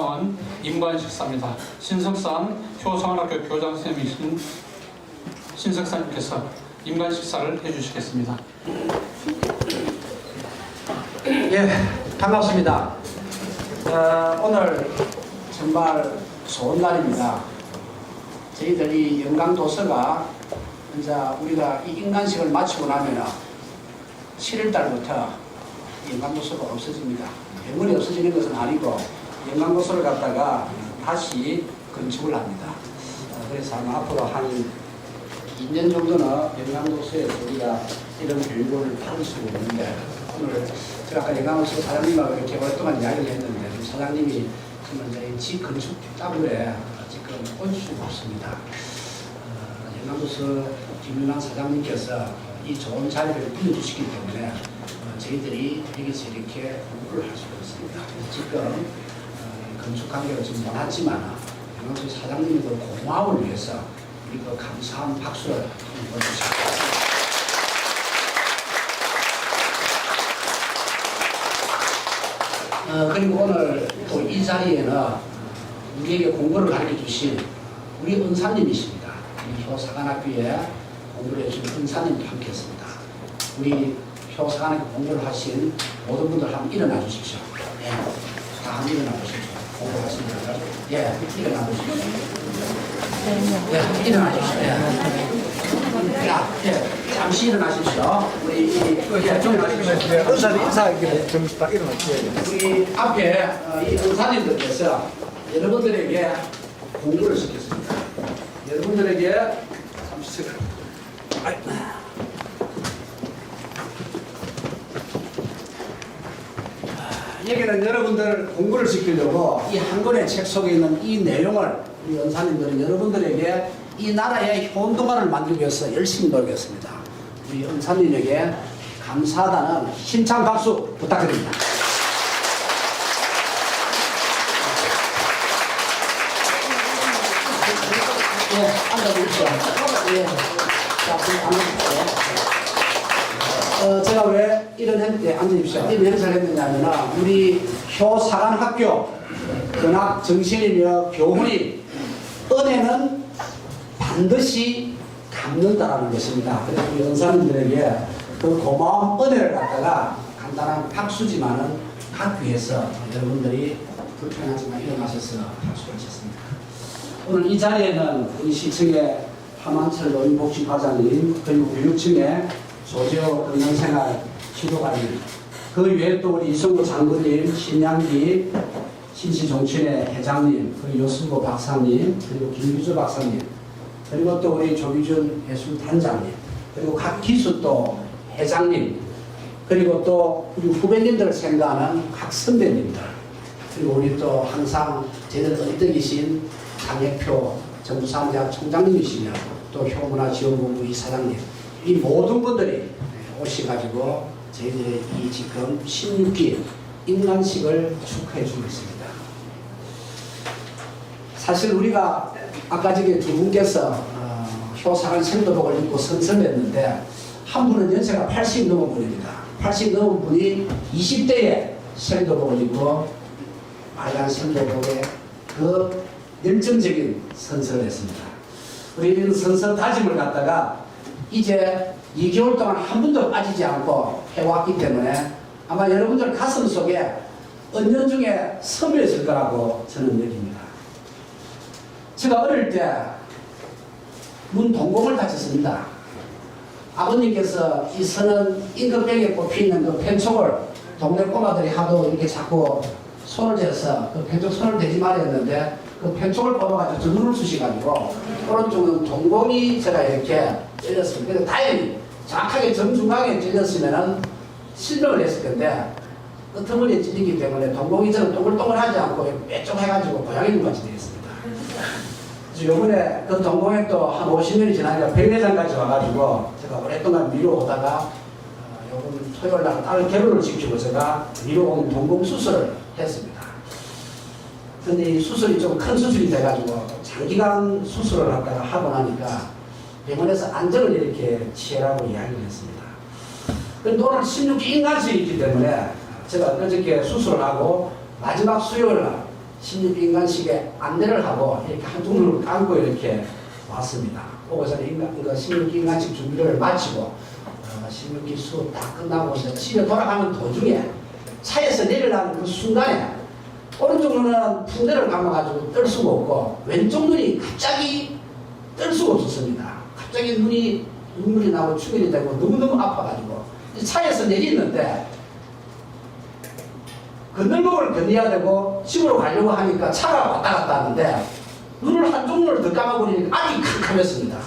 대상은 임관식사입니다. 신석산 효성학교 교장 선생님이신 신석사님께서 임관식사를 해주시겠습니다. 예, 반갑습니다. 오늘 정말 좋은 날입니다. 저희들이 영광도서가 이제 우리가 이 인간식을 마치고 나면 7월달부터 영광도서가 없어집니다. 병원이 없어지는 것은 아니고 영광도서를 갖다가 다시 건축을 합니다. 그래서 아마 앞으로 한 2년 정도는 영광도서에서 우리가 이런 교육을 받을 수 있는데, 오늘 제가 아까 영광도서 사장님하고 이렇게 오랫동안 이야기를 했는데 사장님이 지금 이제 집 건축 작업에 지금 올 수가 없습니다. 영광도서 김윤환 사장님께서 이 좋은 자리를 빌려주시기 때문에 저희들이 여기서 이렇게 공부를 할 수가 있습니다. 지금 건축 관계가 좀 많았지만 영광도서 사장님의 그 고마움을 위해서 우리 그 감사한 박수를 한번 보내주십시오. 그리고 오늘 또 이 자리에는 우리에게 공부를 가르쳐 주신 우리 은사님이십니다. 우리 효사관학교에 공부를 해주신 은사님도 함께 했습니다. 우리 효사관학교 공부를 하신 모든 분들 한번 일어나 주십시오. 예, 다 한번 일어나 보십시오. 공부하신 분들, 예, 일어나 보십시오. 예, 일어나 주십시오. 예, 잠시 일어나십시오. 우리 좀 일어나십시오. 은사님 인사하기로 좀 딱 일어나셔야 돼요. 우리 앞에 이 은사님들께서 여러분들에게 공부를 시켰습니다. 여러분들에게 잠시 여기는 여러분들 공부를 시키려고 이 한 권의 책 속에 있는 이 내용을 우리 은사님들은 여러분들에게 이 나라의 효동화를 만들기 위해서 열심히 노력했습니다. 우리 은사님에게 감사하다는 힘찬 박수 부탁드립니다. 예, 앉아주십시오. 예. 자, 앉아주십시오. 제가 왜 이런 행사에 앉아주십시오. 이런 행사를 했느냐면, 우리 효사관학교 근학 정신이며 교훈이 은혜는 반드시 갚는다라는 것입니다. 그래서 우리 은사님들에게 그 고마운 은혜를 갖다가 간단한 박수지만은 갖기 위해서 여러분들이 불편하지만 일어나셔서 박수를 쳤습니다. 오늘 이 자리에는 우리 시청의 하만철 노인복지과장님, 그리고 교육청의 조재호 건강생활 지도관님, 그 외에 또 우리 이성구 장군님, 신양기 신시종친회 회장님, 그리고 요승구 박사님, 그리고 김규주 박사님, 그리고 또 우리 조기준 예술단장님, 그리고 각 기수 또 회장님, 그리고 또 우리 후배님들을 생각하는 각 선배님들, 그리고 우리 또 항상 제들 언덕이신 장혜표 정부사무장 총장님이시며 또 효문화지원본부 이사장님, 이 모든 분들이 오셔가지고 저희들의 이 지금 16기 인간식을 축하해 주고 있습니다. 사실 우리가 아까 저기 두 분께서 효사관 생도복을 입고 선선했는데, 한 분은 연세가 80 넘은 분입니다. 80 넘은 분이 20대에 생도복을 입고 빨간 생도복에 그 열정적인 선서를 했습니다. 우리는 선서 다짐을 갖다가 이제 2개월 동안 한 번도 빠지지 않고 해왔기 때문에 아마 여러분들 가슴 속에 은연중에 스며있을 거라고 저는 느낍니다. 제가 어릴 때 문동공을 다쳤습니다. 아버님께서 이 서는 임금병에 꼽히는 그 펜촉을 동네 꼬마들이 하도 이렇게 자꾸 손을 대서 그 펜촉 손을 대지 말아야 했는데, 그 펜촉을 뽑아가지고 저 눈을 쑤시가지고 오른쪽은 동공이 제가 이렇게 찔렸습니다. 그래서 다행히 정확하게 정중앙에 찔렸으면은 실명을 했을 텐데, 끄트머리에 찔리기 때문에 동공이 저는 동글동글하지 않고 빼쪽해가지고 고양이 같이 되었습니다. 그래서 요번에 그 동공에 또 한 50년이 지나니까 백내장까지 와가지고 제가 오랫동안 미뤄오다가 요번 토요일날 딸 결혼을 지키고 제가 미뤄온 동공 수술을 했습니다. 근데 이 수술이 좀 큰 수술이 돼가지고 장기간 수술을 하고 나니까 병원에서 안정을 이렇게 취해라고 이야기를 했습니다. 그런데 오늘 16기 인간식이 있기 때문에 제가 어저께 수술을 하고 마지막 수요일 날 16인간식의 안내를 하고 이렇게 한두 눈을 감고 이렇게 왔습니다. 오고서는 16인간식 준비를 마치고 16기 수업 다 끝나고 이제 집에 돌아가는 도중에 차에서 내리려는 그 순간에 오른쪽 눈은 붕대를 감아가지고 뜰 수가 없고 왼쪽 눈이 갑자기 뜰 수가 없었습니다. 갑자기 눈물이 나고 충혈이 되고 너무너무 아파가지고 차에서 내리는데 건널목을 건너야 되고 집으로 가려고 하니까 차가 왔다 갔다 하는데 눈을 한쪽 눈을 더 감아버리니까 앞이 캄캄했습니다.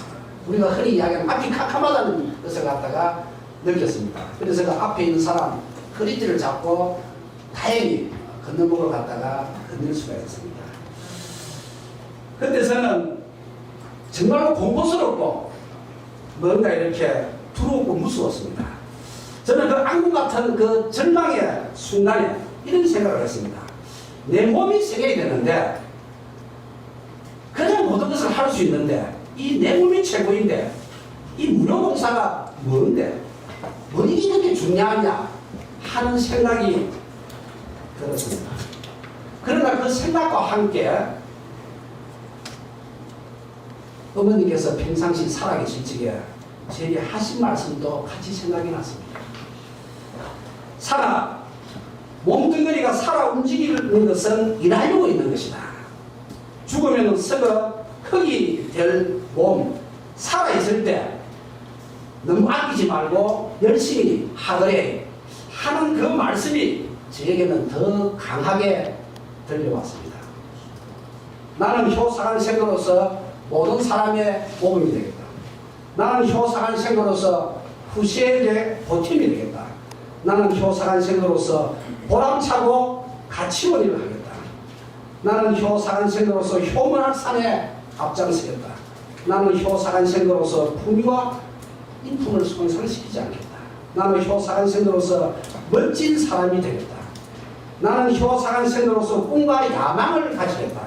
우리가 흔히 이야기하는 앞이 캄캄하다는 것을 갖다가 느꼈습니다. 그래서 그 앞에 있는 사람 허리띠를 잡고 다행히 건너목을 갖다가 건널 수가 있었습니다. 그때 저는 정말로 공포스럽고 뭔가 이렇게 두렵고 무서웠습니다. 저는 그 악몽 같은 그 절망의 순간에 이런 생각을 했습니다. 내 몸이 생겨야 되는데 그냥 모든 것을 할 수 있는데 이 내 몸이 최고인데 이 무료봉사가 뭔데 뭐니 이렇게 중요하냐 하는 생각이 들었습니다. 그러나 그 생각과 함께 어머니께서 평상시 살아계실 적에 저에게 하신 말씀도 같이 생각이 났습니다. 몸뚱어리가 살아 움직이는 것은 일하려고 있는 것이다. 죽으면 썩어 흙이 될 몸, 살아있을 때 너무 아끼지 말고 열심히 하더래 하는 그 말씀이 저에게는 더 강하게 들려왔습니다. 나는 효상한 생으로서 모든 사람의 모범이 되겠다. 나는 효상한 생으로서 후세에게 보탬이 되겠다. 나는 효상한 생으로서 보람차고 가치원 일을 하겠다. 나는 효상한 생으로서 효문할 산에 앞장서겠다. 나는 효상한 생으로서 품위와 인품을 손상시키지 않겠다. 나는 효상한 생으로서 멋진 사람이 되겠다. 나는 효상한 생으로서 꿈과 야망을 가지겠다.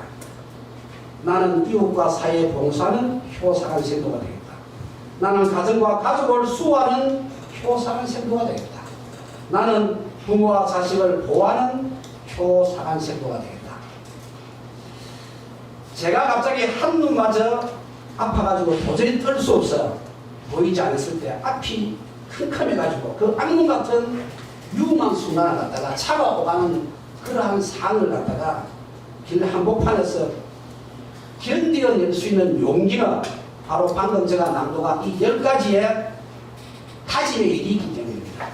나는 이웃과 사회에 봉사하는 효상한 생도가 되겠다. 나는 가정과 가족을 수호하는 효상한 생도가 되겠다. 나는 부모와 자식을 보호하는 효상한 생도가 되겠다. 제가 갑자기 한눈마저 아파가지고 도저히 뜰 수 없어 보이지 않았을 때 앞이 캄캄해가지고 그 악몽 같은 유망 순간을 갖다가 차가 오가는 그러한 상을 갖다가 길 한복판에서 견디어낼 수 있는 용기가 바로 방금 제가 낭독한 이 10가지의 다짐의 일이 있기 때문입니다.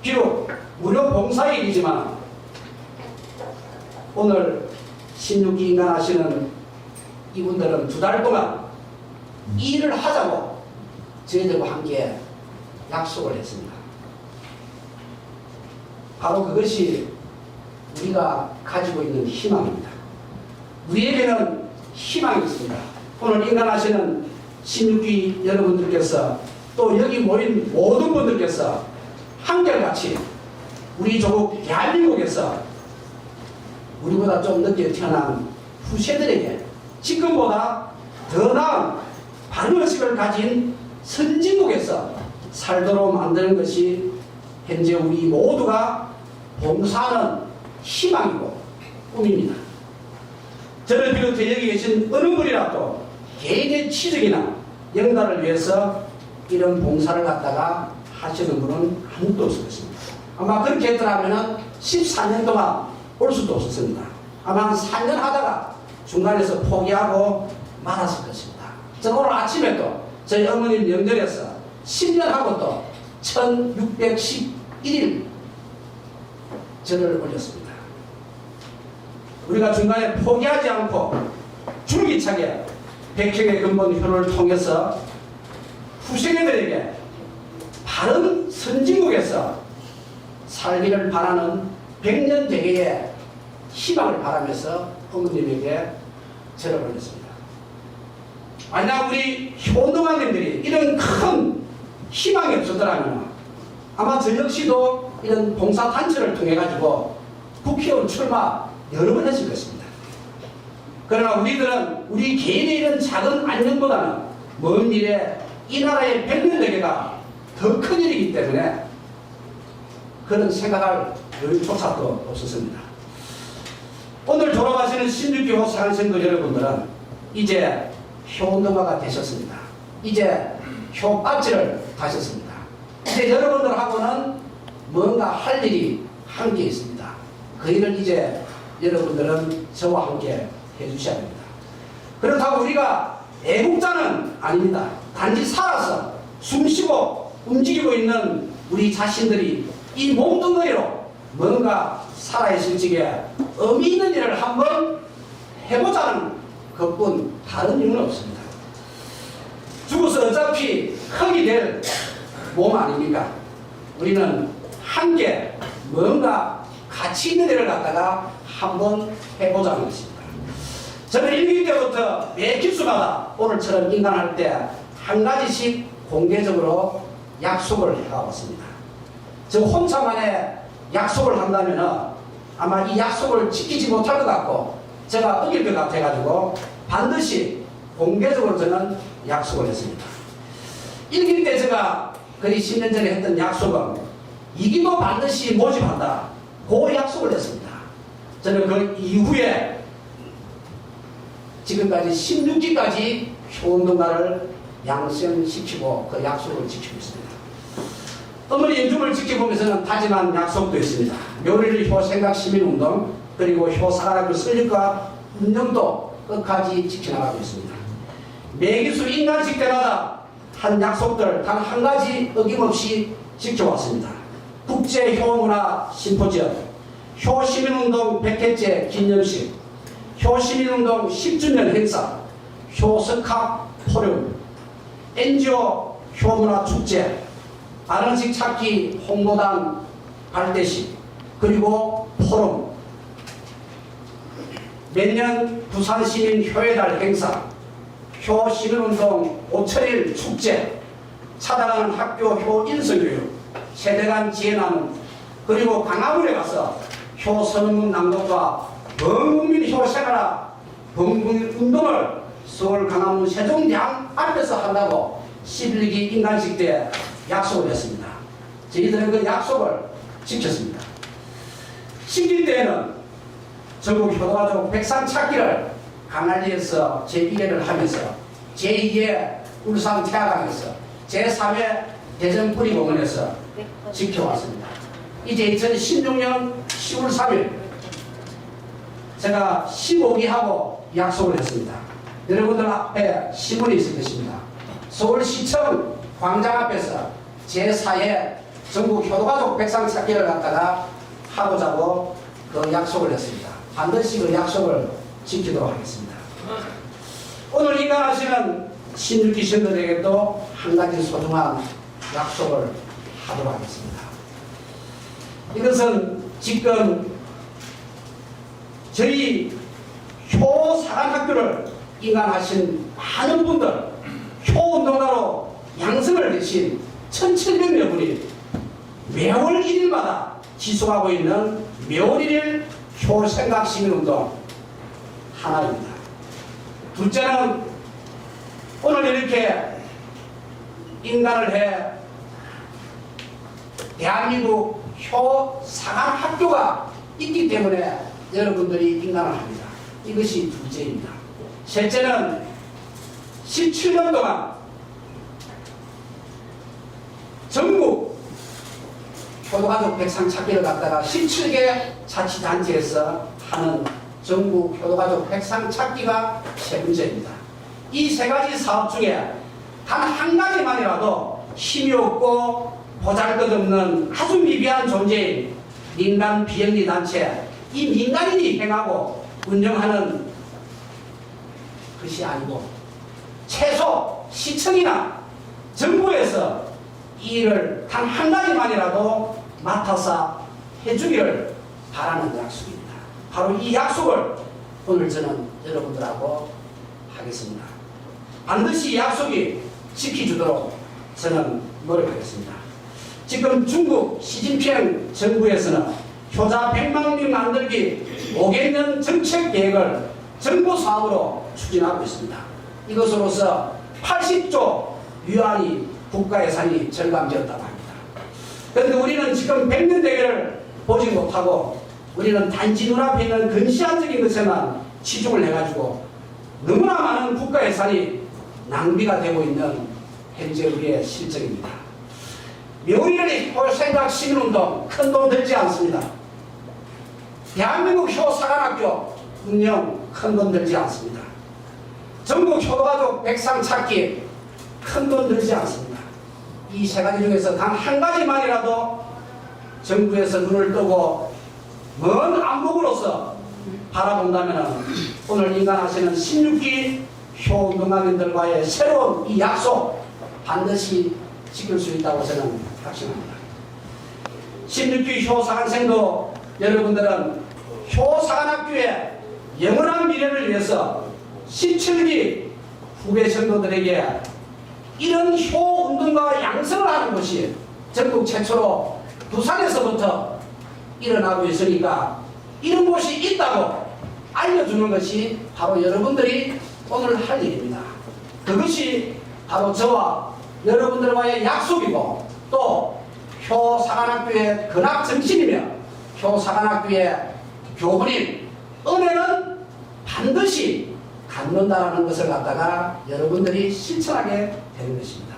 비록 무료 봉사일이지만 오늘 16기 인간 하시는 이분들은 2달 동안 일을 하자고 저희들과 함께 약속을 했습니다. 바로 그것이 우리가 가지고 있는 희망입니다. 우리에게는 희망이 있습니다. 오늘 인간하시는 16기 여러분들께서 또 여기 모인 모든 분들께서 한결같이 우리 조국 대한민국에서 우리보다 좀 늦게 태어난 후세들에게 지금보다 더 나은 바른 의식을 가진 선진국에서 살도록 만드는 것이 현재 우리 모두가 봉사하는 희망이고 꿈입니다. 저를 비롯해 여기 계신 어느 분이라도 개인의 취직이나 영달을 위해서 이런 봉사를 갖다가 하시는 분은 아무도 없을 것입니다. 아마 그렇게 했더라면 14년 동안 올 수도 없었습니다. 아마 한 4년 하다가 중간에서 포기하고 말았을 것입니다. 저는 오늘 아침에도 저희 어머님 명절에서 10년 하고 또 1611일 절을 올렸습니다. 우리가 중간에 포기하지 않고 줄기차게 백형의 근본효를 통해서 후세대들에게 바른 선진국에서 살기를 바라는 100년 대계의 희망을 바라면서 어머님에게 절을 올렸습니다. 만약 우리 효능왕님들이 이런 큰 희망이 없었더라면 아마 저 역시도 이런 봉사단체를 통해 가지고 국회의원 출마 여러 번 했을 것입니다. 그러나 우리들은 우리 개인의 이런 작은 안녕보다는 먼 미래 이 나라의 100년 대계가 더 큰 일이기 때문에 그런 생각할 여유조차도 없었습니다. 오늘 돌아가신 인간하시는 16기 사관생도 여러분들은 이제 효능화가 되셨습니다. 이제 효밥지를 가셨습니다. 이제 여러분들하고는 뭔가 할 일이 한 개 있습니다. 그 일을 이제 여러분들은 저와 함께 해주셔야 됩니다. 그렇다고 우리가 애국자는 아닙니다. 단지 살아서 숨쉬고 움직이고 있는 우리 자신들이 이 몸뚱어리로 뭔가 살아있을 적에 의미 있는 일을 한번 해보자는 것뿐 다른 이유는 없습니다. 죽어서 어차피 흙이 될 몸 아닙니까? 우리는 함께 뭔가 가치 있는 일을 갖다가 한번 해보자는 것입니다. 저는 1기 때부터 매 기수마다 오늘처럼 인간할 때 한 가지씩 공개적으로 약속을 해가왔습니다. 저 혼자만의 약속을 한다면 아마 이 약속을 지키지 못할 것 같고 제가 어길 것 같아가지고 반드시 공개적으로 저는 약속을 했습니다. 1기 때 제가 거의 10년 전에 했던 약속은 2기도 반드시 모집한다. 그 약속을 했습니다. 저는 그 이후에 지금까지 16기까지 효운동가를 양성시키고 그 약속을 지키고 있습니다. 어머니 인중을 지켜보면서는 다짐한 약속도 있습니다. 묘리를 효생각시민운동 그리고 효사관학교 설립과 운영도 끝까지 지켜나가고 있습니다. 매기수 인간식 때마다 한 약속들 단 한 가지 어김없이 지켜왔습니다. 국제효문화 심포지엄, 효시민운동 100회째 기념식, 효시민운동 10주년 행사, 효석학 포럼, NGO 효문화 축제, 아랑식 찾기 홍보단 발대식, 그리고 포럼, 매년 부산시민 효의달 행사, 효시민운동 5천일 축제, 찾아가는 학교 효인성교육, 세대간 지혜나눔, 그리고 강화문에 가서 효선언문 낭독과 범국민 효생활화 범국민 운동을 서울 강화문 세종대왕 앞에서 한다고 11기 인간식 때 약속을 했습니다. 저희들은 그 약속을 지켰습니다. 10기 때에는 전국 효도가족 백상 찾기를 강안리에서 제1회를 하면서 제2회 울산 태화강에서 제3회 대전 뿌리공원에서 지켜왔습니다. 이제 2016년 10월 3일 제가 15기하고 약속을 했습니다. 여러분들 앞에 신문이 있을 것입니다. 서울시청 광장 앞에서 제4회 전국 효도가족 백상 찾기를 갖다가 하고자고 그 약속을 했습니다. 반드시 그 약속을 지키도록 하겠습니다. 오늘 인간하시는 16기 신도들에게도 한 가지 소중한 약속을 하도록 하겠습니다. 이것은 지금 저희 효사관학교를 인간하신 많은 분들, 효운동가로 양성을 되신 1700여 분이 매월 1일마다 지속하고 있는 매월 1일 효생각시민운동 하나입니다. 둘째는 오늘 이렇게 인간을 해 대한민국 효사관학교가 있기 때문에 여러분들이 인간을 합니다. 이것이 둘째입니다. 셋째는 17년 동안 전국 효도가족 백상 찾기를 갖다가 17개 자치단체에서 하는 전국 효도가족 백상 찾기가 세 번째입니다. 이 세 가지 사업 중에 단 한 가지만이라도 힘이 없고 보잘것없는 아주 미비한 존재인 민간 비영리 단체, 이 민간인이 행하고 운영하는 것이 아니고 최소 시청이나 정부에서 이 일을 단 한 가지만이라도 맡아서 해주기를 바라는 약속입니다. 바로 이 약속을 오늘 저는 여러분들하고 하겠습니다. 반드시 이 약속이 지켜주도록 저는 노력하겠습니다. 지금 중국 시진핑 정부에서는 효자 100만 명 만들기 5개년 정책 계획을 정부 사업으로 추진하고 있습니다. 이것으로서 80조 위안이 국가 예산이 절감되었다고 합니다. 그런데 우리는 지금 100년 대계를 보지 못하고 우리는 단지 눈앞에 있는 근시안적인 것에만 치중을 해가지고 너무나 많은 국가 예산이 낭비가 되고 있는 현재 우리의 실정입니다. 며느리를 생각 시민운동 큰 돈 들지 않습니다. 대한민국 효사관학교 운영 큰 돈 들지 않습니다. 전국 효도가족 백상 찾기 큰 돈 들지 않습니다. 이 세 가지 중에서 단 한 가지만이라도 정부에서 눈을 뜨고 먼 안목으로서 바라본다면 오늘 인간하시는 16기 효운동가님들과의 새로운 이 약속 반드시 지킬 수 있다고 저는 확신합니다. 16기 효사관생도 여러분들은 효사관학교의 영원한 미래를 위해서 17기 후배 생도들에게 이런 효운동가 양성을 하는 것이 전국 최초로 부산에서부터 일어나고 있으니까 이런 곳이 있다고 알려주는 것이 바로 여러분들이 오늘 할 일입니다. 그것이 바로 저와 여러분들과의 약속이고 또 효사관학교의 근학정신이며 효사관학교의 교훈인 은혜는 반드시 갖는다라는 것을 갖다가 여러분들이 실천하게 되는 것입니다.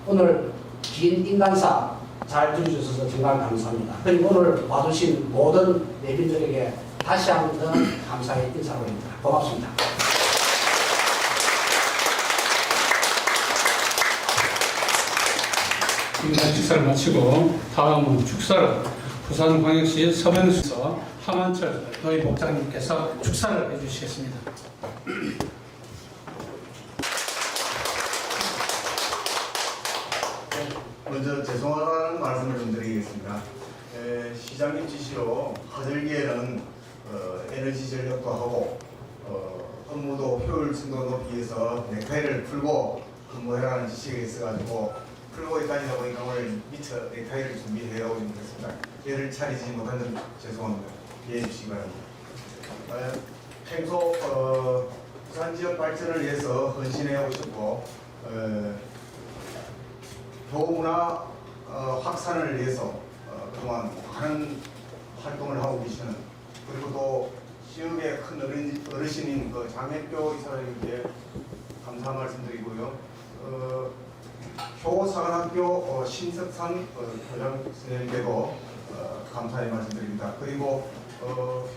오늘 긴 인간사 잘 들어주셔서 정말 감사합니다. 그리고 오늘 와주신 모든 내빈들에게 다시 한 번 감사의 인사를 올립니다. 고맙습니다. 인간 축사를 마치고 다음은 축사를 부산광역시 서명시에서 하만철 노예복장님께서 축사를 해주시겠습니다. 먼저 죄송하다는 말씀을 좀 드리겠습니다. 시장님 지시로 화절기에는 에너지 전력도 하고 업무도 효율성도 높이기 위해서 넥타이를 풀고 근무해라는 지시가 있어가지고 풀고 다니다 보니까 오늘 미처 넥타이를 준비해 오지 못했습니다. 예를 차리지 못한 점 죄송합니다. 이해해 주시기 바랍니다. 평소 부산 지역 발전을 위해서 헌신해 오셨고 교문화 확산을 위해서 그동안 많은 활동을 하고 계시는 그리고 또 지역의 큰 어르신인 그 장혜표 이사님께 감사 말씀드리고요. 효사관학교 신석상 교장 선생님께도 감사의 말씀드립니다. 그리고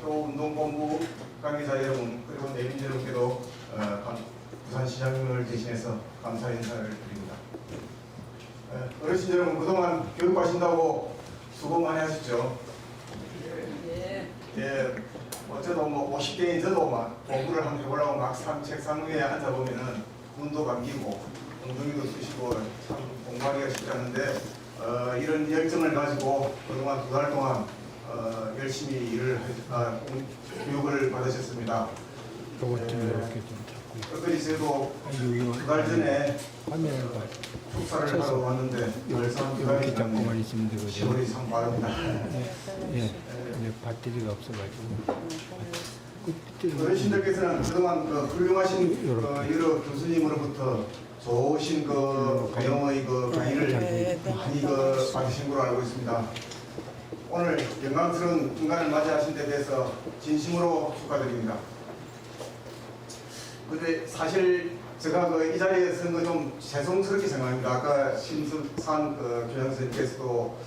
효운동본부 관계자 여러분 그리고 내빈 여러분께도 부산시장님을 대신해서 감사 인사를 드립니다. 어르신 여러분 그동안 교육하신다고 수고 많이 하셨죠? 예, 어쩌도 뭐 50대인 저도 막 공부를 한번 해보려고 막 책상 위에 앉아보면은 눈도 감기고 엉덩이도 쑤시고 참 공부하기가 쉽지 않은데 이런 열정을 가지고 그동안 2달 동안 열심히 교육을 받으셨습니다. 끝까지 저도 2달 전에 축사를 하러 왔는데 열상 기간이 있는데 시월이 참 빠릅니다. 배터리가 없어가지고. 어르신들께서는 그동안 훌륭하신 여러 교수님으로부터 좋으신 영어의 강의를 많이 받으신 걸로 알고 있습니다. 오늘 영광스러운 순간을 맞이하신 데 대해서 진심으로 축하드립니다. 근데 사실 제가 이 자리에 선 거 좀 죄송스럽게 생각합니다. 아까 신석산 교장 선생님께서도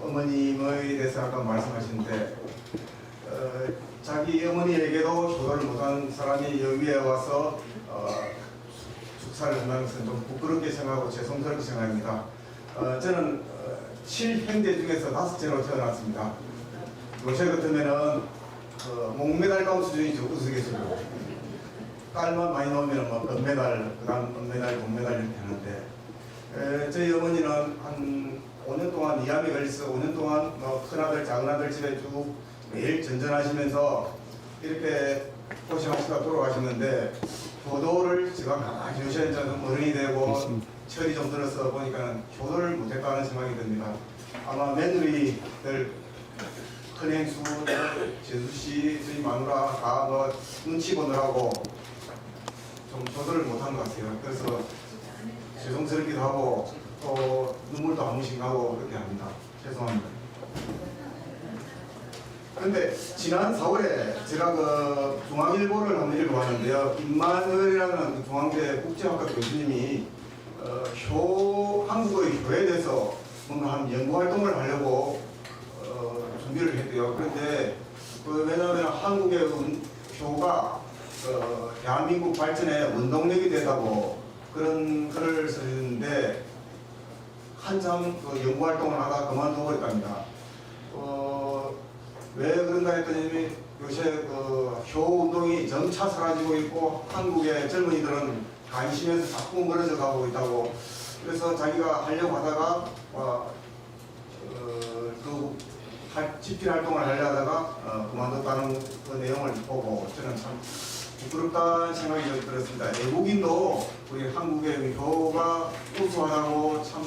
어머님에 대해서 아까 말씀하시는데 자기 어머니에게도 효도를 못한 사람이 여기에 와서 축사를 한다는 것은 좀 부끄럽게 생각하고 죄송스럽게 생각합니다. 저는 7형제 중에서 5째로 태어났습니다. 요새 같으면은 목메달 다운 수준이죠. 우스갯소리로. 딸만 많이 나오면 뭐 은메달, 그 다음 은메달, 동메달 이렇게 하는데 저희 어머니는 한 5년 동안 이암에 걸려서 5년 동안 큰아들, 작은아들 집에 쭉 매일 전전하시면서 이렇게 고생하시다 돌아가셨는데 효도를 제가 가만히 요새 좀 어른이 되고 철이 좀 들어서 보니까 효도를 못했다는 생각이 듭니다. 아마 며느리들 큰행수, 제수씨, 저희 마누라 다 눈치 보느라고 좀 효도를 못한 것 같아요. 그래서 죄송스럽기도 하고 또 눈물도 한 번씩 나고 그렇게 합니다. 죄송합니다. 근데 지난 4월에 제가 그 중앙일보를 한번 읽어봤는데요. 임만월이라는 중앙대 국제학과 교수님이 한국의 효에 대해서 뭔가 한 연구 활동을 하려고 준비를 했대요. 그런데 왜냐하면 한국의 효가 대한민국 발전의 원동력이 되다고 그런 글을 쓰는데 한참 연구 활동을 하다가 그만두고 버렸답니다. 왜 그런가 했더니 요새 효 운동이 점차 사라지고 있고 한국의 젊은이들은 관심에서 자꾸 멀어져 가고 있다고. 그래서 자기가 하려고 하다가 집필 활동을 하려 하다가 그만뒀다는 그 내용을 보고 저는 참 부끄럽다는 생각이 들었습니다. 외국인도 우리 한국의 효가 우수하다고 참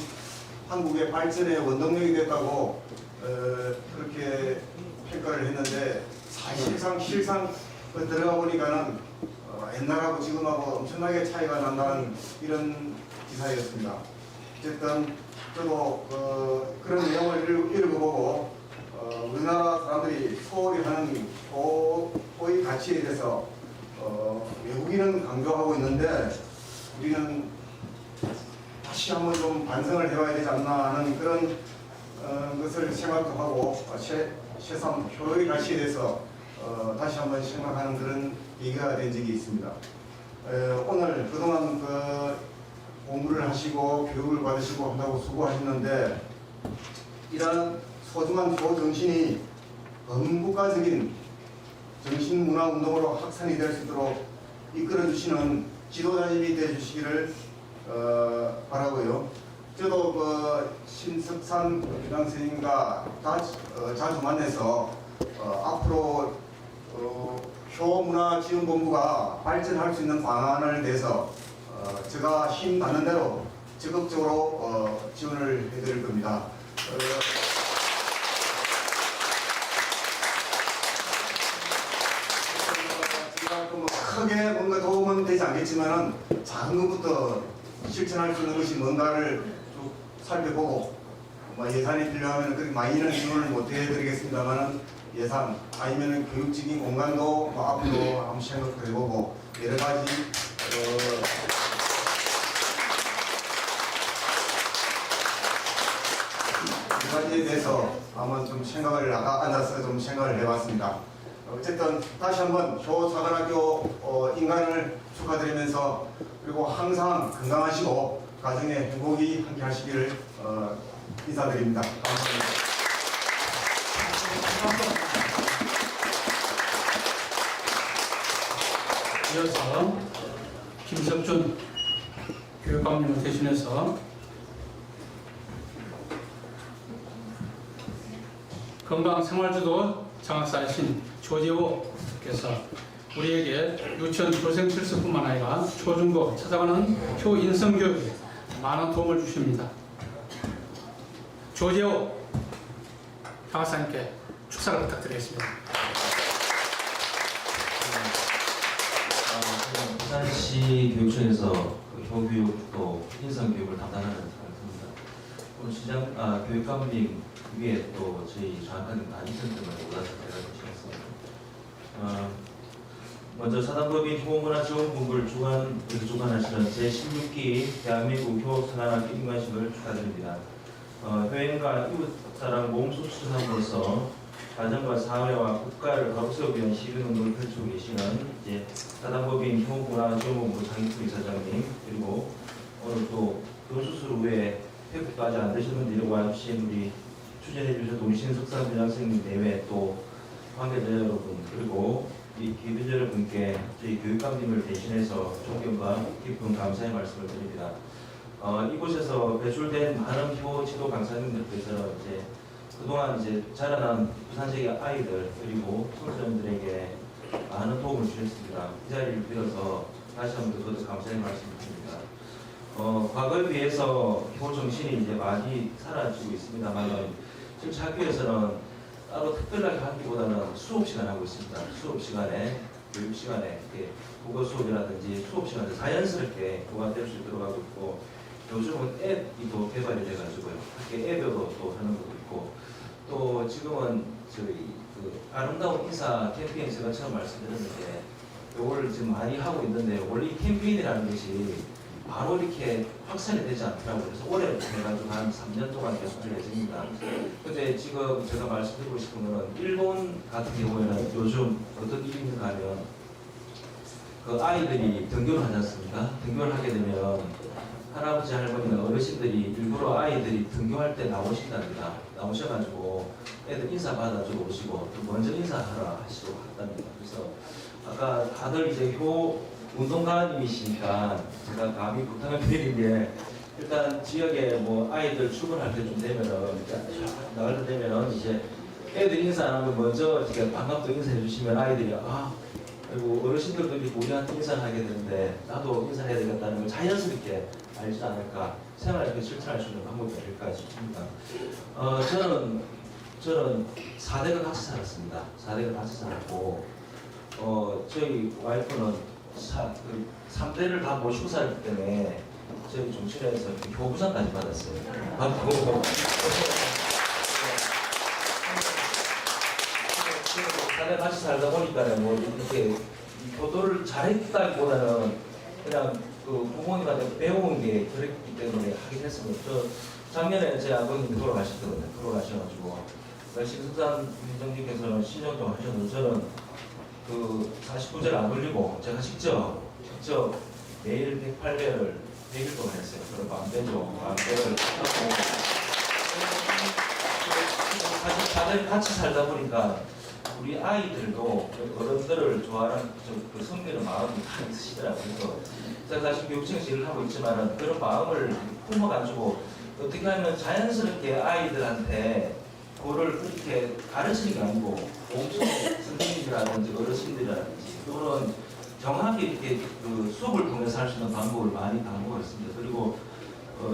한국의 발전의 원동력이 됐다고 그렇게 평가를 했는데 사실상 실상 들어가 보니까는 옛날하고 지금하고 엄청나게 차이가 난다는 이런 기사였습니다. 어쨌든 저도 그런 내용을 읽어보고 우리나라 사람들이 소홀히 하는 효의 가치에 대해서 외국인은 강조하고 있는데 우리는 다시 한번 좀 반성을 해봐야 되지 않나 하는 그런 것을 생각도 하고 새삼 효의 가치에 대해서 다시 한번 생각하는 그런 얘기가 된 적이 있습니다. 오늘 그동안 공부를 하시고 교육을 받으시고 한다고 수고하셨는데 이러한 소중한 효 정신이 범국가적인 정신문화운동으로 확산이 될 수 있도록 이끌어주시는 지도자님이 되어주시기를 바라고요. 저도 신석산 교장 선생님과 자주 만나서 앞으로 효문화지원본부가 발전할 수 있는 방안을 내서 제가 힘 닿는 대로 적극적으로 지원을 해드릴 겁니다. 크게 뭔가 도움은 되지 않겠지만은 작은 것부터 실천할 수 있는 것이 뭔가를 쭉 살펴보고 예산이 필요하면 그렇게 많이는 지원을 못 해드리겠습니다만은 예산 아니면은 교육적인 공간도 앞으로 한번 생각도 해보고 여러 가지 가지에 대해서 한번 좀 생각을 앉아서 좀 생각을 해봤습니다. 어쨌든 다시 한번 효사관학교 인간을 축하드리면서 그리고 항상 건강하시고 가정의 행복이 함께 하시기를 인사드립니다. 감사합니다. 이어서 김석준 교육감님을 대신해서 건강생활지도 장학사이신 조재호께서 우리에게 유치원 교생 필수뿐만 아니라 초중고 찾아가는 효 인성교육에 많은 도움을 주십니다. 조재호 장학사님께 축사를 부탁드리겠습니다. 부산시 교육청에서 효교육 또 인성교육을 담당하는 사람입니다. 오늘 시장 교육감님 위에 또 저희 장학관님 단위선 등을 올라서 제가 모시겠습니다. 먼저 사단법인 효문화지원본부를 주관하시는 제16기 대한민국 효사관학교 임관식을 축하드립니다. 효행과 이웃사랑 몸소수함으로써 가정과 사회와 국가를 바로세우기 위한 시민운동을 펼치고 계시는 이제 사단법인 효문화지원본부 장익수 이사장님, 그리고 오늘 또 교수술 후에 회복까지 안 되셨는데 와주신 우리 추진해 주셔서 우리 신석산 교장선생님 내외 또 관계자 여러분, 그리고 이 기빈 여러분께 저희 교육감님을 대신해서 존경과 깊은 감사의 말씀을 드립니다. 이곳에서 배출된 많은 효 지도 강사님들께서 이제 그동안 이제 자라난 부산지역의 아이들 그리고 청소년들에게 많은 도움을 주셨습니다. 이 자리를 빌어서 다시 한번 더 감사의 말씀을 드립니다. 과거에 비해서 효 정신이 이제 많이 사라지고 있습니다만 지금 학교에서는 따로 특별하게 하기보다는 수업 시간 하고 있습니다. 수업 시간에 교육 시간에 국어 수업이라든지 수업 시간에 자연스럽게 교감될 수 있도록 하고 있고, 요즘은 앱이 또 개발이 돼가지고요. 학교 앱으로 또 하는 것도 있고, 또 지금은 저희 그 아름다운 인사 캠페인 제가 처음 말씀드렸는데 요거를 지금 많이 하고 있는데 원래 이 캠페인이라는 것이 바로 이렇게 확산이 되지 않더라고요. 그래서 올해 해가지고 한 3년 동안 계속 할 예정입니다. 근데 지금 제가 말씀드리고 싶은 거는 일본 같은 경우에는 요즘 어떤 일이 있는가 하면 그 아이들이 등교를 하지 않습니까? 등교를 하게 되면 할아버지 할머니나 어르신들이 일부러 아이들이 등교할 때 나오신답니다. 나오셔가지고 애들 인사 받아주고 오시고 또 먼저 인사하라 하시고 한답니다. 그래서 아까 다들 이제 운동가님이시니까 제가 감히 부탁을 드리는 게 일단 지역에 뭐 아이들 출근할 때쯤 되면은 나갈 때 되면은 이제 애들 인사 안 하면 먼저 이렇게 반갑게 인사해 주시면 아이들이 그리고 어르신들도 이렇게 우리한테 인사를 하게 되는데 나도 인사해야 되겠다는 걸 자연스럽게 알지 않을까 생활에 이렇게 실천할 수 있는 방법이 아닐까 싶습니다. 저는 4대가 같이 살았습니다. 4대가 같이 살았고 저희 와이프는 3대를 다 모시고 살기 때문에 저희 종친에서 교부상까지 받았어요. 받고 4대 같이 살다 보니까 뭐 이렇게 교도를 잘했다기보다는 그냥 그 부모님한테 배운 게 그랬기 때문에 하긴 했습니다. 저 작년에 제 아버님이 돌아가셨거든요. 돌아가셔가지고 신승산 회장님께서는 신정동 하셨는데 저는 그 49제를 안 돌리고 제가 직접 매일 108배를 100일 동안 했어요. 그럼 마음대로 마음대로 하고 사실 다들 같이 살다 보니까 우리 아이들도 어른들을 좋아하는 그 성기는 마음이 다 있으시더라고요. 그래서 제가 사실 교육청에서 일을 하고 있지만은 그런 마음을 품어가지고 어떻게 하면 자연스럽게 아이들한테 그거를 그렇게 가르치는 게 아니고 엄청 선생님이라든지 어르신들이라든지 또는 정확히 이렇게 그 수업을 통해서 할 수 있는 방법을 많이 강구하고 있습니다. 그리고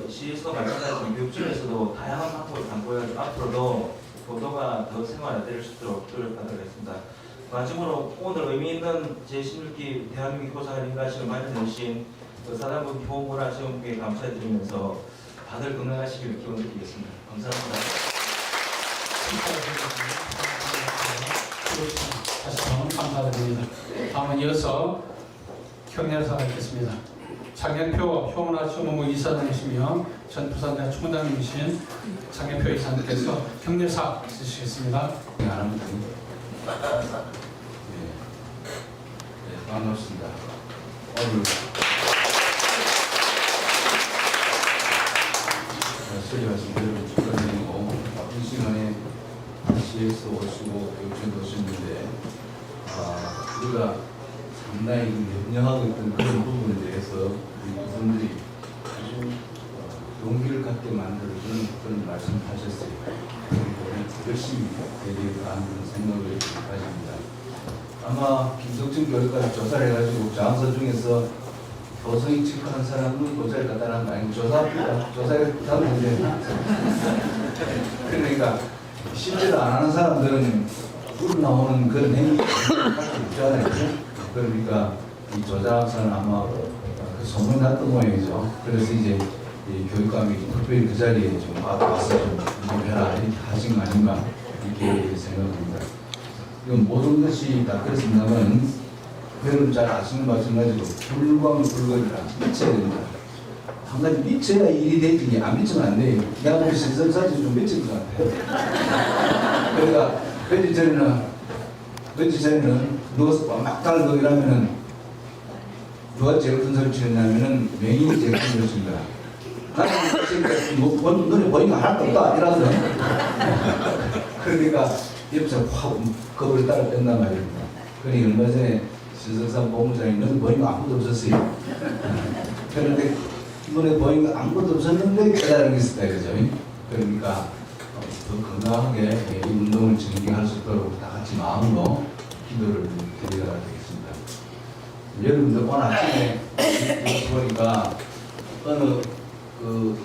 시에서도 마찬가지로 교육청에서도 다양한 방법을 강구해가지고 앞으로도 교도가 더 생활화될 수 있도록 노력하도록 하겠습니다. 마지막으로 오늘 의미 있는 제16기 대한민국 교사관 인가식을 마련해주신 사단부 교문화지원부에 감사드리면서 다들 건강하시길 기원드리겠습니다. 감사합니다. 다시 한번 감사드립니다. 다음은 이어서 경례사가 있겠습니다. 장혜표 효문화지원부 이사장이시며 전 부산대 총장님이신 장혜표 이사님께서 경례사 있으시겠습니다. 반갑습니다. 오늘 소리 말씀드리고 축하드리고 바쁜 시간에 시에서 오시고 교육청에 오셨는데 우리가 상당히 염려하고 있던 그런 부분에 대해서 우리 분들이 아주 용기를 갖게 만들어주는 그런 말씀을 하셨어요. 그리고 열심히 대리를 하는 생각을 가집니다. 아마 김석준 교육과를 조사를 해가지고 장서 중에서 도성이 체크한 사람은 교사를 갖다 놓은 거 아니고 조사를 하는데 그러니까 실제로 안 하는 사람들은 꿀 나오는 그런 행위 할수 있잖아요. 그러니까 이 조작사는 아마 그 소문이 났던 모양이죠. 그래서 이제 이 교육감이 특별히 그 자리에 좀 와서 좀 해라 이렇게 하신 거 아닌가 이렇게 생각합니다. 이건 모든 것이 다 그렇습니다만 여러분 잘 아시는 마찬가지로 불광불거리라 미쳐야 됩니다. 항상 미쳐야 일이 되지 안 미치면 안 돼요. 내가 보기 신선사진 좀 미칠 것 같아요. 그러니까 며칠 전에는 누가 막 다른 거 이러면은 누가 제일 큰 소리 치느냐면은 맹인이 제일 큰 소리 친 거야. 나는 뭐 눈에 보이는 거 하나도 없다 이러거든. 그러니까 옆에서 확 겁을 따라 뺀단 말입니다. 그러니 얼마 전에 신성산 본부장이 눈에 보이는 거 아무것도 없었어요. 그런데 눈에 보이는 거 아무것도 없었는데 깨달은 게 있었다 이거죠. 그러니까 더 건강하게 이 운동을 진행할 수 있도록 다 같이 마음으로 기도를 드려야 되겠습니다. 여러분들 오늘 아침에 보니까 어느 그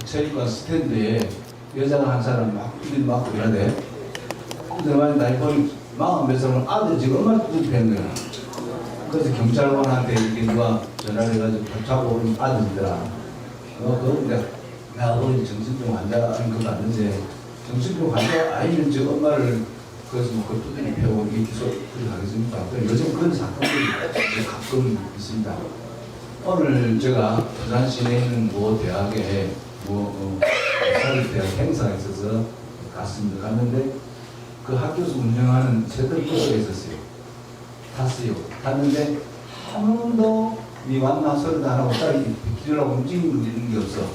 체육관 스탠드에 여자가 한 사람 막 일 맞고 이러대. 근데 나이 보니 40몇 살은 아들이 지금 얼마나 뚝뚝한 거야. 그래서 경찰관한테 이렇게 누가 전화를 해가지고 잡고 오는 아들이더라. 내가 보니 정신병 환자는 그거 맞는데 정신병 환자 아니면 저 엄마를 그래서 그 두드리 펴고 이 기소 그렇게 하겠습니까? 요즘 그런 사건들이 가끔 있습니다. 오늘 제가 부산 시내에 있는 모 대학에 사립대학 행사가 있어서 갔습니다. 갔는데 그 학교에서 운영하는 셔틀버스가 있었어요. 탔는데 아무도 이 왔나 소리도 안 하고 딸이 길이라고 움직이는 게 없어.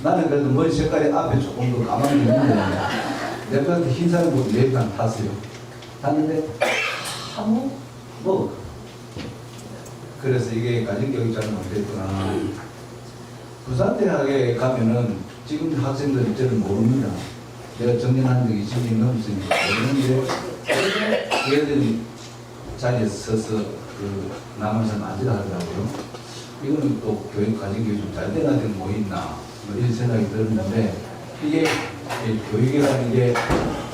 나는 그래도 머리 색깔이 앞에 조금 더 가만히 있는데 내가 흰 사람 보고 내일간 탔어요. 탔는데 아무 그래서 이게 가정교육이 잘 못됐구나. 부산대학에 가면은 지금 학생들이 저를 모릅니다. 내가 정년한 지 20년 넘었으니까 모르는데 얘들이 자리에 서서 그 남은 사람 앉으라 하더라고요. 이거는 또 가정교육이 좀 잘 되나 된 뭐 있나 이런 생각이 들었는데 이게 교육이라는 게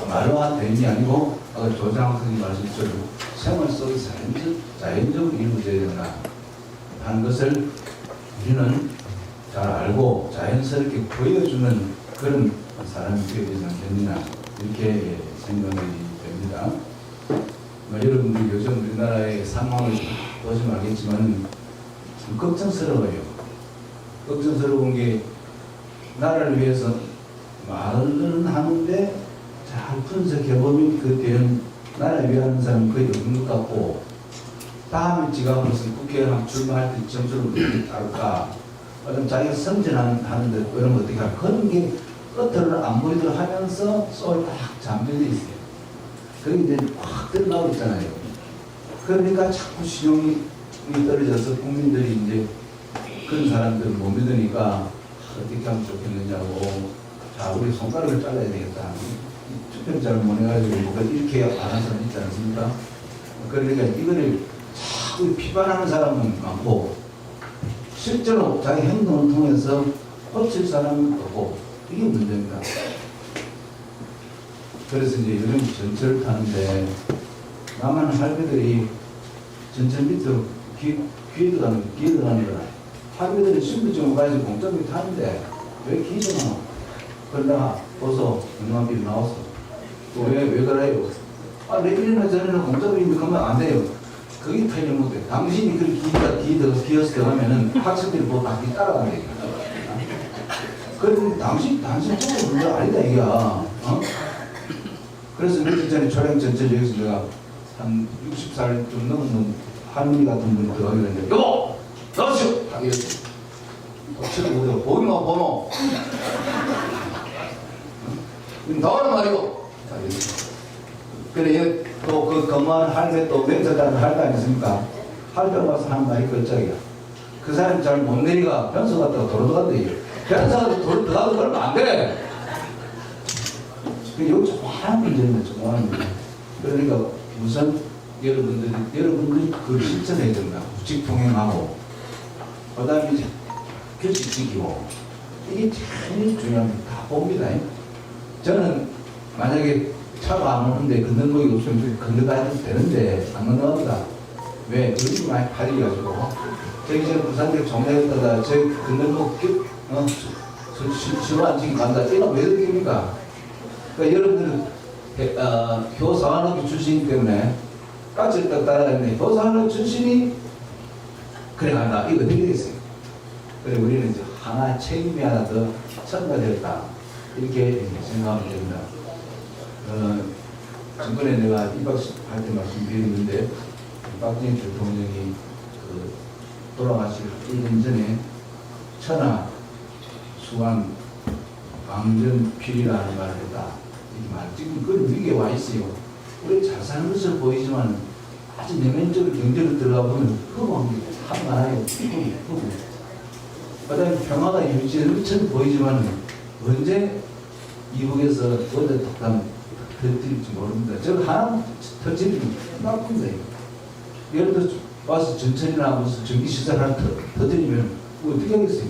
말로 한 되는 아니고 아까 조장 선생님 말씀처럼 생활 속에서 자연적으로 이루어져야 된다 하는 것을 우리는 잘 알고 자연스럽게 보여주는 그런 사람이 되어야 되느냐 이렇게 생각이 됩니다. 여러분들 요즘 우리나라의 상황을 보시면 알겠지만 좀 걱정스러워요. 걱정스러운 게 나라를 위해서 말은 하는데 잘 분석해보면 그때는 나라를 위하는 사람은 거의 없는 것 같고 다음에 지가 무슨 국회에 출마할 때 점수를 어떻게 따를까 어떤 자기가 선전하는데 그런 거 어떻게 할까 그런 게 겉으로는 안 보이도록 하면서 속에 딱 잠들어 있어요. 그게 이제 확 드러나고 있잖아요. 그러니까 자꾸 신용이 떨어져서 국민들이 이제 그런 사람들을 못 믿으니까 어떻게 하면 좋겠느냐고 자 우리 손가락을 잘라야 되겠다. 투표를 잘 못해가지고 이렇게 안 하는 사람 있지 않습니까? 그러니까 이거를 자꾸 비판하는 사람은 많고 실제로 자기 행동을 통해서 고칠 사람은 없고 이게 문제입니다. 그래서 이제 요즘 전철을 타는데 남한 할배들이 전철 밑으로 귀에 들어가는 거라 할배들이 신분증을 가지고 공짜로 타는데 왜 기잖아. 그러다가 보소 영화비로 나와서 왜 그래요? 내 1년에 전에는 공짜로 있는데 그러면 안 돼요. 그게 편이 못해. 당신이 그 기어서 들어가면은 학생들이 보고 다 따라가야 돼. 그런데 당신 쪽으로 문제 아니다 이거야. 그래서 며칠 전에 촬영 전철역에서 내가 한 60살 좀 넘은 할머니 같은 분이 들어가길래 여보! 나오시오! 딱 이랬지. 쳐다보더라고. 보기만 보노. 나오란 말이오. 딱 이랬지. 그래 또 그 건만 할배 또 멘트다는 할배 아니십니까? 할배 와서 하는 말이 걸작이야. 그 사람이 잘 못 내리가 변소 갔다가 도로 들어간대. 변소 갔다가 도로 들어가도 그러면 안 돼. 이거 좀 하는 문제입니다. 좀 하는 문제. 그러니까 우선 여러분들이 그걸 실천해야 된다. 규칙 통행하고 그 다음에 이제 규칙 지키고 이게 제일 중요합니다. 다 봅니다. 저는 만약에 차가 안 오는데 건너목이 없으면 건너가야 되는데 안 건너갑니다. 왜? 요즘 많이 팔려가지고 저기 저 부산대 종래였다가 저 건너목 시로 안 지금 간다. 이거 왜 그렇습니까? 그러니까 여러분들은 교사관학교 출신이기 때문에 까치 딱 따라가는데 교사관학교 출신이 그래 간다. 이거 어떻게 되겠어요? 그래 우리는 이제 하나 책임이 하나 더 첨가되었다. 이렇게 생각하면 됩니다. 전번에 내가 입학할 때 말씀드렸는데 박정희 대통령이 돌아가실 1년 전에 천하 수강 방전필이라는 말을 했다. 이 말 지금 그런 위기에 와 있어요. 우리 잘 사는 것을 보이지만 아주 내면적으로 경제로 들어가 보면 허무합니다. 한만하요. 허무. 그다음에 평화가 유지되는 것처럼 보이지만 언제 이북에서 어디 독담 터뜨릴지 모릅니다. 저 하나 터뜨리면 나쁜데 예를 들어 와서 전철이나 무슨 전기시설 하나 터뜨리면 어떻게 하겠어요?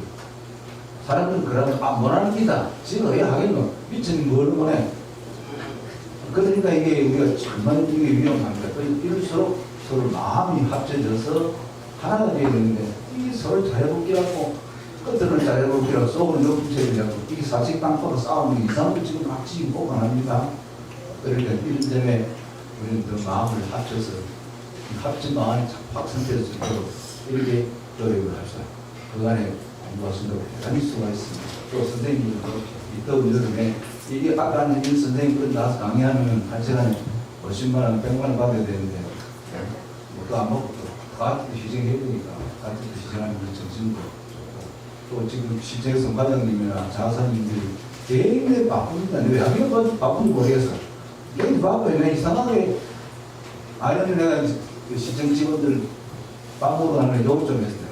사람들은 그러면 못하는 기다. 지금 왜 하겠노? 미친 뭘 못해? 그러니까 이게 우리가 정말 이게 위험합니다. 이럴수록 서로 마음이 합쳐져서 하나가 되어야 되는데 이게 서로 잘해볼게라고 끝들을 잘해볼게라고 속을 높은 채를 잡고 이게 사실 땅파로 싸우는 게 이상한 거 지금 막 지금 보관합니다. 그러니까 이런 점에 우리는 그 마음을 합쳐서 합친 마음이 확산될 수 있도록 이렇게 노력을 합시다. 그간에 공부하신다고 대단히 수고하셨습니다. 또 선생님들도 이 더운 여름에 이게 아까는 이 선생님 끝나서 강의하면 한 시간에 50만 원, 100만 원 받아야 되는데 뭐도 안 먹고 또 같은 희생해야 되니까 같은 희생하는 그런 정신도 좋고 또 지금 시청성 과장님이나 자사님들이 굉장히 바쁩니다. 왜 하기가 바쁜지 모르겠어. 굉장히 바빠요. 내가 이상하게 아니면 내가 그 시청 직원들 빵 먹으러 가는 거 욕을 좀 했어요.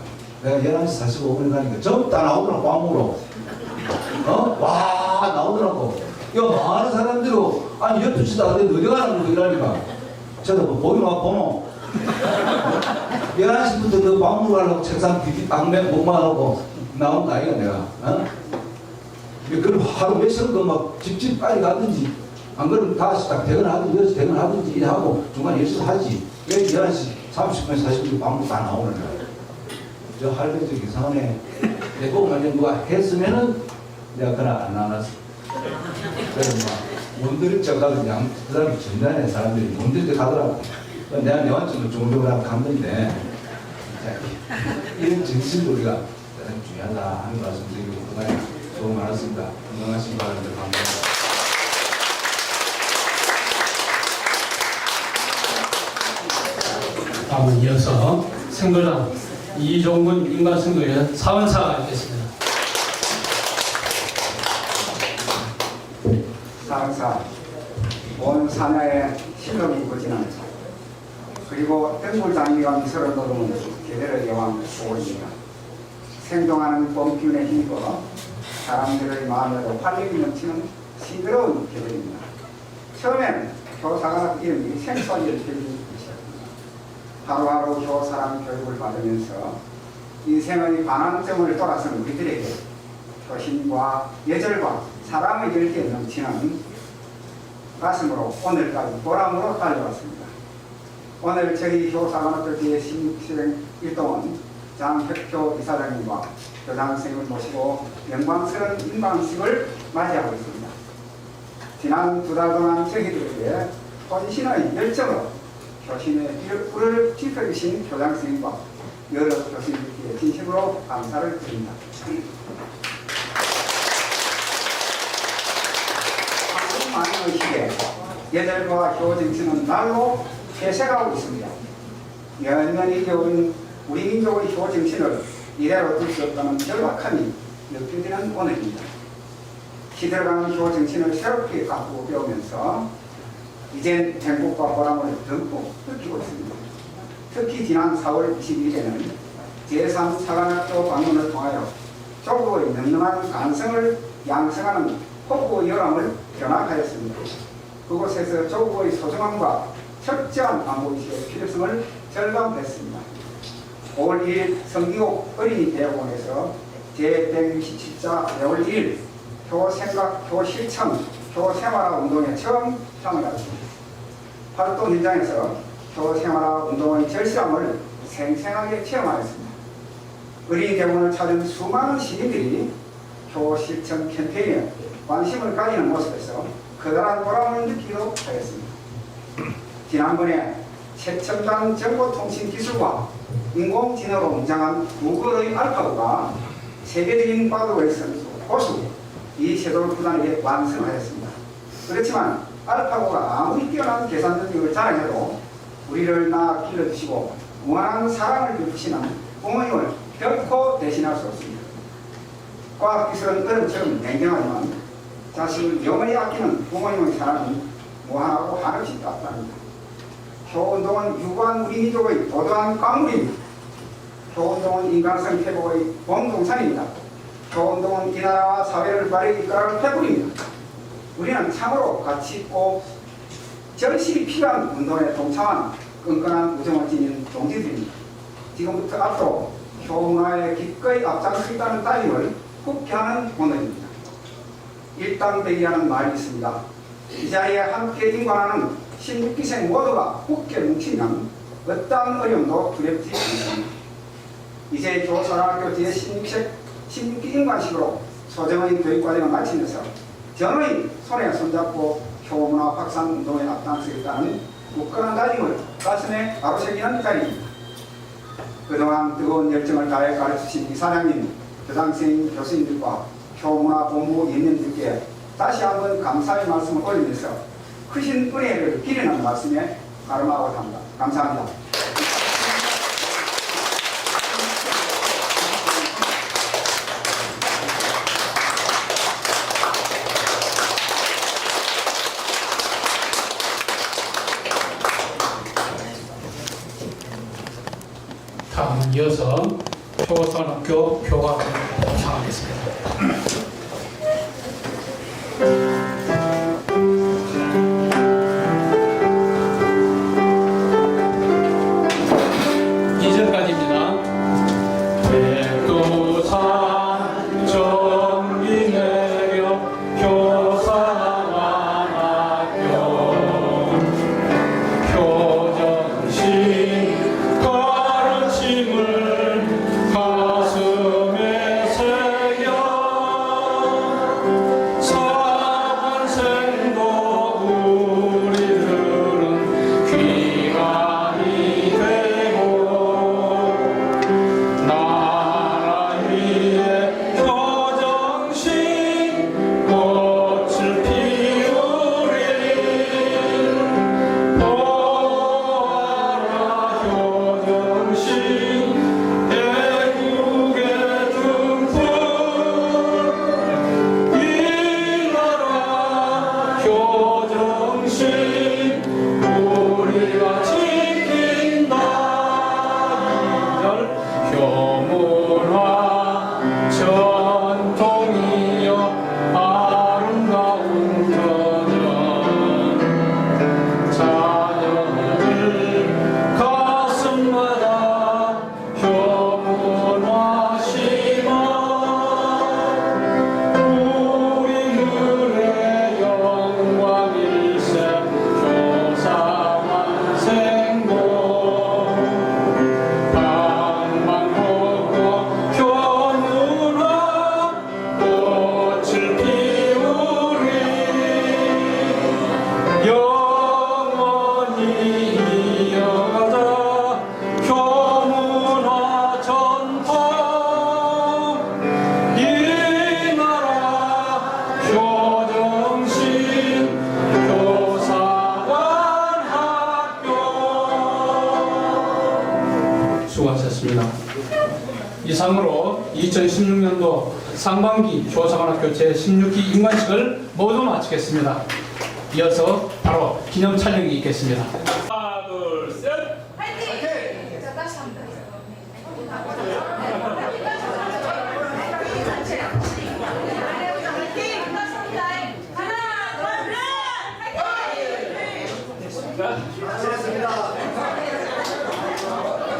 내가 11시 45분에 가니까 전부 다 나오더라고, 빵 먹으러. 와, 나오더라고. 야, 많은 사람들이, 아니, 12시도 안 됐는데 어디 가는 거 이러니까. 저도 뭐, 보기만 보노. 11시부터 너 빵 먹으러 가려고 책상 뒤 땅맨 목만 하고 나온 거 아니야, 내가. 그럼 하루 몇 시간 막 집집 빨리 가든지, 안 그러면 다시 딱 퇴근하든지, 6시 퇴근하든지 하고 중간에 10시 하지. 왜 11시 30분, 40분 빵 다 나오는 거야. 저 할배 저 이상하네. 내 꼭 만약 누가 했으면은 내가 그날 안 나왔어. 그래서 막 문들이 쪄가지고 그냥 그 사람이 전단에 사람들이 문들이 가더라고. 내가 내한테도 종종을 하고 갔는데 이런 정신도 우리가 대단히 중요하다 하는 말씀 드리고 그간에 수고 많았습니다. 건강하신 바람들 감사합니다. 다음은 이어서 생도장 이종근 인간생도의 사원사가 있겠습니다. 사항사 온 산하에 실력이 고진하는 자 그리고 뜬굴 장미와 미소를 더듬은 계대의 여왕 보고입니다. 생동하는 봄 기운에 힘입어 사람들의 마음에도 활력이 넘치는 싱그러운 계대입니다. 처음에는 교사가 이름이 생소한 일들이 하루하루 교사랑 교육을 받으면서 인생의 반환점을 돌아선 우리들에게 효심과 예절과 사랑의 열기에 넘치는 가슴으로 오늘까지 보람으로 달려왔습니다. 오늘 저희 교사관학교지의 16실행 일동은 장혁표 이사장님과 교장선생님을 모시고 영광스러운 임방식을 맞이하고 있습니다. 지난 2달 동안 저희들에게 혼신의 열정으로 교신의 불을 지펴주신 교장선생님과 여러 교수님께 진심으로 감사를 드립니다. 한국만의 시대 예절과 효정신은 날로 폐쇄가고 있습니다. 연년이 겨운 우리 민족의 효정신을 이대로 둘 수 없다는 절박함이 느껴지는 오늘입니다. 시들어가는 효정신을 새롭게 가꾸고 배우면서 이젠 행복과 보람을 듬뿍 느끼고 있습니다. 특히 지난 4월 22일에는 제3사관학교 방문을 통하여 조국의 늠름한 간성을 양성하는 폭구 열람을 견학하였습니다. 그곳에서 조국의 소중함과 철저한 안보의식의 필요성을 절감했습니다. 5월 1일 성기옥 어린이대학원에서 제167차 5월 1일 교생각, 교실천, 교생활화 운동에 처음 참여하였습니다. 활동 현장에서 교생활화 운동의 절실함을 생생하게 체험하였습니다. 어린이대학원을 찾은 수많은 시민들이 교실천 캠페인에 관심을 가지는 모습에서 커다란 보람을 느끼기도 하였습니다. 지난번에 최첨단 정보통신기술과 인공지능으로 웅장한 구글의 알파고가 세계적인 과도의 선수, 고수 이세돌 부단에게 완성하였습니다. 그렇지만 알파고가 아무리 뛰어난 계산 능력을 자랑해도 우리를 낳아 길러주시고 무한한 사랑을 베푸시는 부모님을 결코 대신할 수 없습니다. 과학기술은 얼음처럼 냉정하지만 자식을 영원히 아끼는 부모님의 사랑은 무한하고 한없이 따뜻합니다. 교운동은 유구한 우리 민족의 도도한 강물입니다. 교운동은 인간성 회복의 bom동산입니다. 교운동은 이 나라와 사회를 바르게 이끌어갈 패불입니다. 우리는 참으로 가치 있고 절실히 필요한 운동에 동참한 끈끈한 우정을 지닌 동지들입니다. 지금부터 앞으로 교문화에 기꺼이 앞장서겠다는 따님을 국회하는 오늘입니다. 일당백이라는 말이 있습니다. 이 자리에 함께 인관하는 16기생 모두가 굳게 뭉치면 어떠한 어려움도 두렵지 않습니다. 이제 교사학교 제16기 인관식으로 소정의 교육과정을 마치면서 전의 손에 손잡고 교문화 확산 운동에 앞장서겠다는 굳건한 다짐을 가슴에 바로 새기는 자리입니다. 그동안 뜨거운 열정을 다해 가르치신 이사장님, 교장선생님, 교수님들과 교문화 본부 임원님들께 다시 한번 감사의 말씀을 올리면서 크신 은혜를 기리는 말씀에 가름하고 합니다. 감사합니다. 다음은 이어서 초고등학교 교과를 청하겠습니다. 백두산 정기 내려 교사관학교 교정신 가르침을 가슴에 새겨 사관생도 우리들은 귀감이 되고 나라 위에 효정신 꽃을 피우리 보아라 효정신 대국의 등불 이 나라 효정신 우리가 지킨다 교문화 전통이여 아름다운 터전 자녀들 가슴마다 교문화 심어 우리들의 영광일세 교사완생고 방방곡곡 교문화 꽃을 피우리 영원히 이어가자 교문화 전통 이 나라 효정신 교사관학교 수고하셨습니다. 이상으로 2016년도 상반기 교사관학교 제16기 임관식을 모두 마치겠습니다. 이어서 바로 기념 촬영이 있겠습니다. 하나, 둘, 셋. 화이팅! 자, 다시 합니다. 화이팅! 다시 합니다. 하나, 둘, 셋! 화이팅! 자,